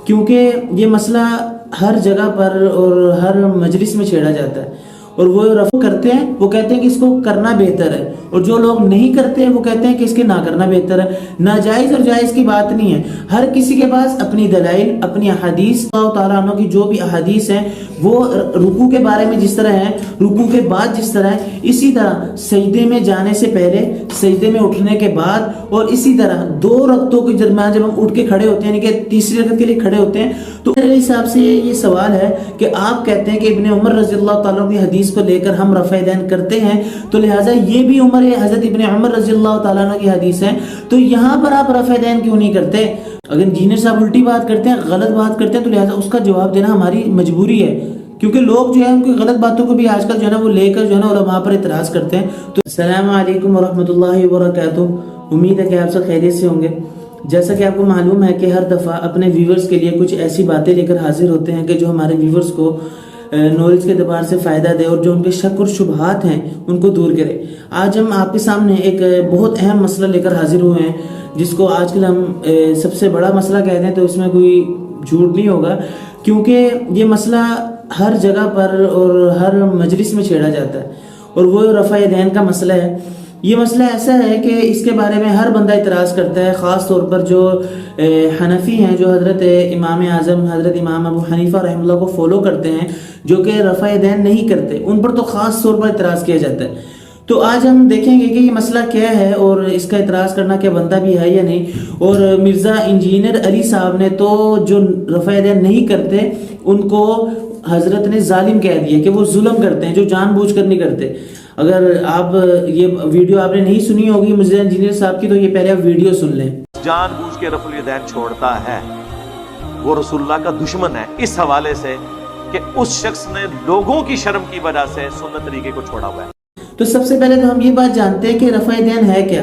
کیونکہ یہ مسئلہ ہر جگہ پر اور ہر مجلس میں چھیڑا جاتا ہے، اور وہ رفع کرتے ہیں، وہ کہتے ہیں کہ اس کو کرنا بہتر ہے، اور جو لوگ نہیں کرتے ہیں وہ کہتے ہیں کہ اس کے نہ کرنا بہتر ہے۔ ناجائز اور جائز کی بات نہیں ہے، ہر کسی کے پاس اپنی دلائل، اپنی احادیث، اللہ تعالیٰ عنہ کی جو بھی احادیث ہیں وہ رکوع کے بارے میں جس طرح ہیں، رکوع کے بعد جس طرح ہے، اسی طرح سجدے میں جانے سے پہلے، سجدے میں اٹھنے کے بعد، اور اسی طرح 2 رکعتوں کے درمیان جب ہم اٹھ کے کھڑے ہوتے ہیں، یعنی کہ تیسری رکعت کے لیے کھڑے ہوتے ہیں، تو میرے حساب سے یہ سوال ہے کہ آپ کہتے ہیں کہ ابن عمر رضی اللہ تعالیٰ کی حدیث کو لے کر ہم رفع دین کرتے ہیں، تو لہٰذا یہ بھی حضرت ابن عمر رضی اللہ تعالیٰ عنہ کی حدیث ہے، تو یہاں پر آپ رفع دین کیوں نہیں کرتے؟ اگر انجینئر صاحب الٹی بات کرتے ہیں، غلط بات کرتے ہیں، تو لہٰذا اس کا جواب دینا ہماری مجبوری ہے، کیونکہ لوگ جو ہے ان کی غلط باتوں کو بھی آج کل جو ہے نا وہ لے کر جو ہے نا علماء پر اعتراض کرتے ہیں۔ تو السلام علیکم ورحمۃ اللہ وبرکاتہ، امید ہے کہ آپ سب خیریت سے ہوں گے۔ جیسا کہ آپ کو معلوم ہے کہ ہر دفعہ اپنے ویورز کے لیے کچھ ایسی باتیں لے کر حاضر ہوتے ہیں کہ جو ہمارے ویورز کو نالج کے اعتبار سے فائدہ دے، اور جو ان کے شک اور شبہات ہیں ان کو دور کرے۔ آج ہم آپ کے سامنے ایک بہت اہم مسئلہ لے کر حاضر ہوئے ہیں، جس کو آج کل ہم سب سے بڑا مسئلہ کہتے ہیں، تو اس میں کوئی جھوٹ نہیں ہوگا، کیونکہ یہ مسئلہ ہر جگہ پر اور ہر مجلس میں چھیڑا جاتا ہے، اور وہ رفع دین کا مسئلہ ہے۔ یہ مسئلہ ایسا ہے کہ اس کے بارے میں ہر بندہ اعتراض کرتا ہے، خاص طور پر جو حنفی ہیں، جو حضرت امام اعظم حضرت امام ابو حنیفہ رحمہ اللہ کو فالو کرتے ہیں، جو کہ رفع دین نہیں کرتے، ان پر تو خاص طور پر اعتراض کیا جاتا ہے۔ تو آج ہم دیکھیں گے کہ یہ مسئلہ کیا ہے، اور اس کا اعتراض کرنا کیا بنتا بھی ہے یا نہیں۔ اور مرزا انجینئر علی صاحب نے تو جو رفع دین نہیں کرتے ان کو حضرت نے ظالم کہہ دیا کہ وہ ظلم کرتے ہیں، جو جان بوجھ کر نہیں کرتے۔ اگر آپ یہ ویڈیو آپ نے نہیں سنی ہوگی مرزا انجینئر صاحب کی، تو یہ پہلے آپ ویڈیو سن لیں۔ جان بوجھ کے رفع الیدین چھوڑتا ہے وہ رسول اللہ کا دشمن ہے، اس حوالے سے کہ اس شخص نے لوگوں کی شرم کی وجہ سے سنت طریقے کو چھوڑا ہوا ہے۔ تو سب سے پہلے تو ہم یہ بات جانتے ہیں کہ رفع دین ہے کیا،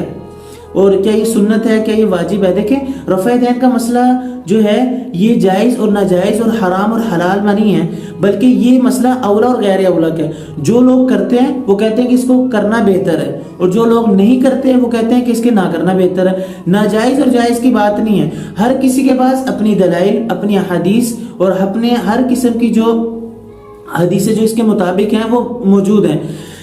اور کیا یہ سنت ہے، کیا یہ واجب ہے۔ دیکھیں، رفع دین کا مسئلہ جو ہے یہ جائز اور ناجائز اور حرام اور حلال میں نہیں ہے، بلکہ یہ مسئلہ اولا اور غیر اولا کا ہے۔ جو لوگ کرتے ہیں وہ کہتے ہیں کہ اس کو کرنا بہتر ہے، اور جو لوگ نہیں کرتے ہیں وہ کہتے ہیں کہ اس کے نہ کرنا بہتر ہے۔ ناجائز اور جائز کی بات نہیں ہے، ہر کسی کے پاس اپنی دلائل، اپنی احادیث، اور اپنے ہر قسم کی جو حدیثیں جو اس کے مطابق ہیں وہ موجود ہیں۔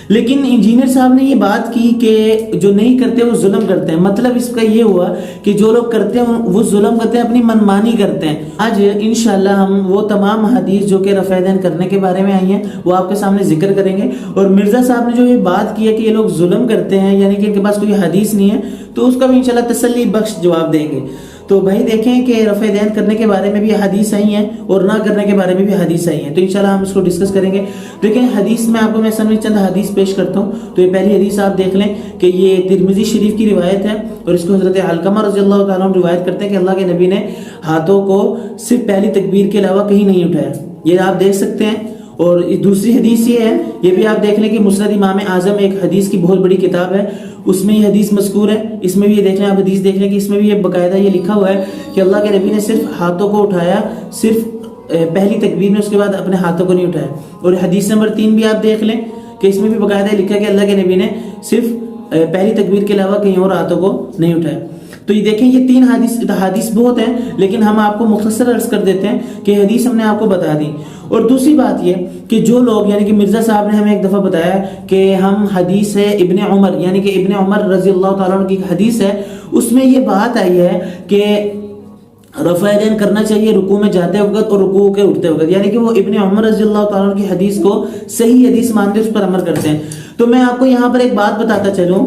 لیکن انجینئر صاحب نے یہ بات کی کہ جو نہیں کرتے وہ ظلم کرتے ہیں۔ مطلب اس کا یہ ہوا کہ جو لوگ کرتے ہیں وہ ظلم کرتے ہیں، اپنی منمانی کرتے ہیں۔ آج انشاءاللہ ہم وہ تمام حدیث جو کہ رفع دین کرنے کے بارے میں آئی ہیں وہ آپ کے سامنے ذکر کریں گے، اور مرزا صاحب نے جو یہ بات کی ہے کہ یہ لوگ ظلم کرتے ہیں، یعنی کہ ان کے پاس کوئی حدیث نہیں ہے، تو اس کا بھی انشاءاللہ تسلی بخش جواب دیں گے۔ تو بھائی دیکھیں کہ رفع دین کرنے کے بارے میں بھی حدیث آئی ہیں، اور نہ کرنے کے بارے میں بھی حدیث آئی ہیں، تو انشاءاللہ ہم اس کو ڈسکس کریں گے۔ دیکھیں حدیث میں آپ کو میں سامنے چند حدیث پیش کرتا ہوں۔ تو یہ پہلی حدیث آپ دیکھ لیں کہ یہ ترمذی شریف کی روایت ہے، اور اس کو حضرت علقمہ رضی اللہ تعالیٰ عنہ روایت کرتے ہیں کہ اللہ کے نبی نے ہاتھوں کو صرف پہلی تکبیر کے علاوہ کہیں نہیں اٹھایا، یہ آپ دیکھ سکتے ہیں۔ اور دوسری حدیث یہ ہے، یہ بھی آپ دیکھ لیں کہ مسند امام اعظم ایک حدیث کی بہت بڑی کتاب ہے، اس میں یہ حدیث مذکور ہے۔ اس میں بھی یہ دیکھ لیں، آپ حدیث دیکھ لیں کہ اس میں بھی یہ باقاعدہ یہ لکھا ہوا ہے کہ اللہ کے نبی نے صرف ہاتھوں کو اٹھایا، صرف پہلی تکبیر میں، اس کے بعد اپنے ہاتھوں کو نہیں اٹھایا۔ اور حدیث نمبر 3 بھی آپ دیکھ لیں کہ اس میں بھی باقاعدہ لکھا ہے کہ اللہ کے نبی نے صرف پہلی تکبیر کے علاوہ کہیں اور ہاتھوں کو نہیں اٹھایا۔ تو یہ دیکھیں یہ 3 حدیث بہت ہیں، لیکن ہم آپ کو مختصر عرض کر دیتے ہیں کہ حدیث ہم نے آپ کو بتا دی۔ اور دوسری بات یہ کہ جو لوگ، یعنی کہ مرزا صاحب نے ہمیں ایک دفعہ بتایا کہ ہم حدیث ہے ابن عمر، یعنی کہ ابن عمر رضی اللہ تعالیٰ عنہ کی حدیث ہے، اس میں یہ بات آئی ہے کہ رفع دین کرنا چاہیے رکوع میں جاتے وقت اور رکوع کے اٹھتے وقت، یعنی کہ وہ ابن عمر رضی اللہ تعالیٰ عنہ کی حدیث کو صحیح حدیث مانتے، اس پر عمل کرتے ہیں۔ تو میں آپ کو یہاں پر ایک بات بتاتا چلوں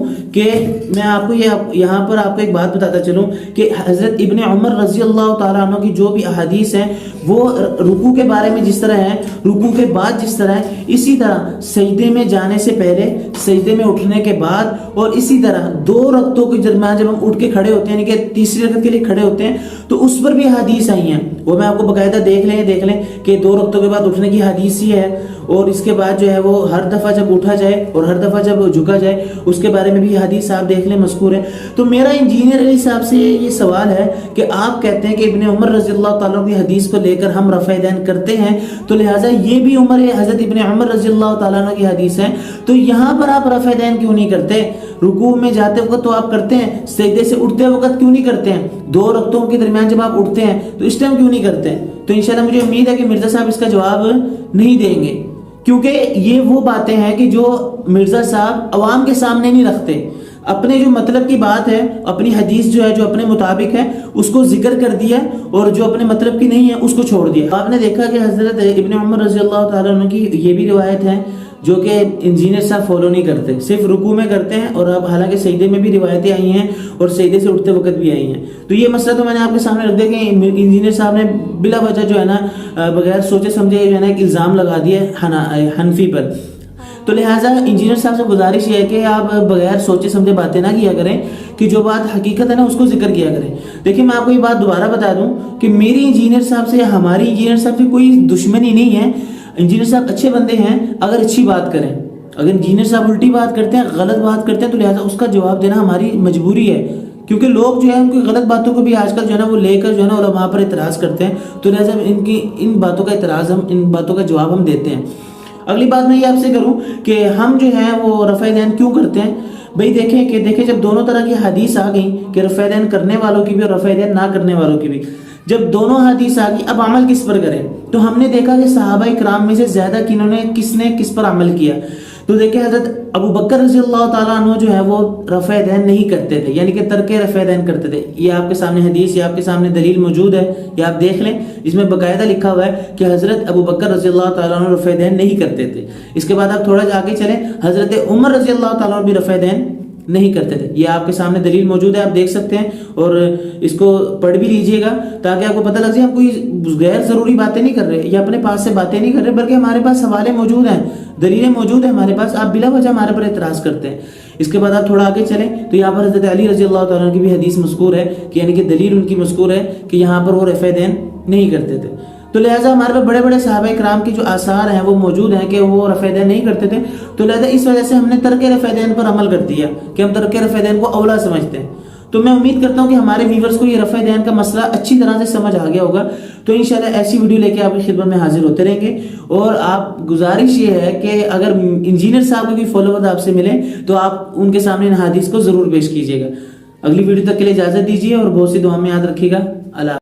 کہ حضرت ابن عمر رضی اللہ تعالیٰ عنہ کی جو بھی احادیث ہیں وہ رکوع کے بارے میں جس طرح ہیں، رکوع کے بعد جس طرح ہے، اسی طرح سجدے میں جانے سے پہلے، سجدے میں اٹھنے کے بعد، اور اسی طرح 2 رکعتوں کے درمیان جب ہم اٹھ کے کھڑے ہوتے ہیں، یعنی کہ تیسری رکعت کے لیے کھڑے ہوتے ہیں، تو اس پر بھی حدیث آئی ہیں۔ وہ میں آپ کو باقاعدہ دیکھ لیں کہ 2 رکعتوں کے بعد اٹھنے کی حدیث ہی ہے، اور اس کے بعد جو ہے وہ ہر دفعہ جب اٹھا جائے اور ہر دفعہ جب جھکا جائے اس کے بارے میں بھی حدیث آپ دیکھ لیں مذکور ہے۔ تو میرا انجینئر علی صاحب سے یہ سوال ہے کہ آپ کہتے ہیں کہ ابن عمر رضی اللہ تعالیٰ کی حدیث کو لے کر ہم رفع دین کرتے ہیں، تو لہٰذا یہ بھی حضرت ابن عمر رضی اللہ تعالیٰ کی حدیث ہے، تو یہاں پر آپ رفع دین کیوں نہیں کرتے؟ رکوع میں جاتے وقت تو آپ کرتے ہیں، سجدے سے اٹھتے وقت کیوں نہیں کرتے ہیں؟ 2 رکعتوں کے درمیان جب آپ اٹھتے ہیں تو اس ٹائم کیوں نہیں کرتے ہیں؟ تو انشاءاللہ مجھے امید ہے کہ مرزا صاحب اس کا جواب نہیں دیں گے، کیونکہ یہ وہ باتیں ہیں کہ جو مرزا صاحب عوام کے سامنے نہیں رکھتے. اپنے جو مطلب کی بات ہے، اپنی حدیث جو ہے جو اپنے مطابق ہے اس کو ذکر کر دیا، اور جو اپنے مطلب کی نہیں ہے اس کو چھوڑ دیا. آپ نے دیکھا کہ حضرت ابن عمر رضی اللہ تعالیٰ عنہ کی یہ بھی روایت ہے جو کہ انجینئر صاحب فالو نہیں کرتے، صرف رکوع میں کرتے ہیں، اور اب حالانکہ سجدے میں بھی روایتیں آئی ہیں اور سجدے سے اٹھتے وقت بھی آئی ہیں. تو یہ مسئلہ تو میں نے آپ کے سامنے رکھ دیا کہ انجینئر صاحب نے بلا وجہ جو ہے نا بغیر سوچے سمجھے جو ہے نا ایک الزام لگا دیا حنفی پر. تو لہٰذا انجینئر صاحب سے گزارش یہ ہے کہ آپ بغیر سوچے سمجھے باتیں نہ کیا کریں، کہ جو بات حقیقت ہے نا اس کو ذکر کیا کریں. دیکھیں میں آپ کو یہ بات دوبارہ بتا دوں کہ میری انجینئر صاحب سے یا ہماری انجینئر صاحب سے کوئی دشمنی نہیں ہے. انجینئر صاحب اچھے بندے ہیں اگر اچھی بات کریں. اگر انجینئر صاحب الٹی بات کرتے ہیں، غلط بات کرتے ہیں، تو لہٰذا اس کا جواب دینا ہماری مجبوری ہے، کیونکہ لوگ جو ہے ان کی غلط باتوں کو بھی آج کل جو ہے نا وہ لے کر جو ہے نا علماء پر اعتراض کرتے ہیں. تو لہٰذا ان باتوں کا اعتراض ان باتوں کا جواب ہم دیتے ہیں. اگلی بات میں یہ آپ سے کروں کہ ہم جو ہیں وہ رفع دین کیوں کرتے ہیں. بھئی دیکھیں جب دونوں طرح کی حدیث آ گئیں کہ رفع دین کرنے والوں کی بھی اور رفع دین نہ کرنے والوں کی بھی، جب دونوں حدیث آ گئی اب عمل کس پر کریں؟ تو ہم نے دیکھا کہ صحابہ کرام میں سے زیادہ کس نے کس پر عمل کیا. تو دیکھیں حضرت ابو بکر رضی اللہ تعالیٰ عنہ جو ہے وہ رفع دین نہیں کرتے تھے، یعنی کہ ترک رفع دین کرتے تھے. یہ آپ کے سامنے حدیث، یہ آپ کے سامنے دلیل موجود ہے، یہ آپ دیکھ لیں، اس میں باقاعدہ لکھا ہوا ہے کہ حضرت ابو بکر رضی اللہ تعالیٰ عنہ رفع دین نہیں کرتے تھے. اس کے بعد آپ تھوڑا جا کے چلیں، حضرت عمر رضی اللہ تعالیٰ عنہ بھی رفع دین نہیں کرتے تھے. یہ آپ کے سامنے دلیل موجود ہے، آپ دیکھ سکتے ہیں، اور اس کو پڑھ بھی لیجئے گا تاکہ آپ کو پتہ لگ جائے ہم کوئی غیر ضروری باتیں نہیں کر رہے یا اپنے پاس سے باتیں نہیں کر رہے، بلکہ ہمارے پاس حوالے موجود ہیں، دلیلیں موجود ہیں ہمارے پاس. آپ بلا وجہ ہمارے پر اعتراض کرتے ہیں. اس کے بعد آپ تھوڑا آگے چلیں تو یہاں پر حضرت علی رضی اللہ تعالیٰ کی بھی حدیث مذکور ہے کہ یعنی کہ دلیل ان کی مذکور ہے کہ یہاں پر وہ رفع دین نہیں کرتے تھے. تو لہٰذا ہمارے پاس بڑے بڑے صحابہ کرام کی جو آثار ہیں وہ موجود ہیں کہ وہ رفع دین نہیں کرتے تھے. تو لہٰذا اس وجہ سے ہم نے ترک رفع دین پر عمل کر دیا کہ ہم ترک رفع دین کو اولا سمجھتے ہیں. تو میں امید کرتا ہوں کہ ہمارے ویورز کو یہ رفع دین کا مسئلہ اچھی طرح سے سمجھ آ گیا ہوگا. تو انشاءاللہ ایسی ویڈیو لے کے آپ کی خدمت میں حاضر ہوتے رہیں گے. اور آپ گزارش یہ ہے کہ اگر انجینئر صاحب کو کوئی فالوور آپ سے ملے تو آپ ان کے سامنے ان حدیث کو ضرور پیش کیجیے گا. اگلی ویڈیو تک کے لیے اجازت دیجیے اور بہت سی دعا میں یاد رکھیے گا. اللہ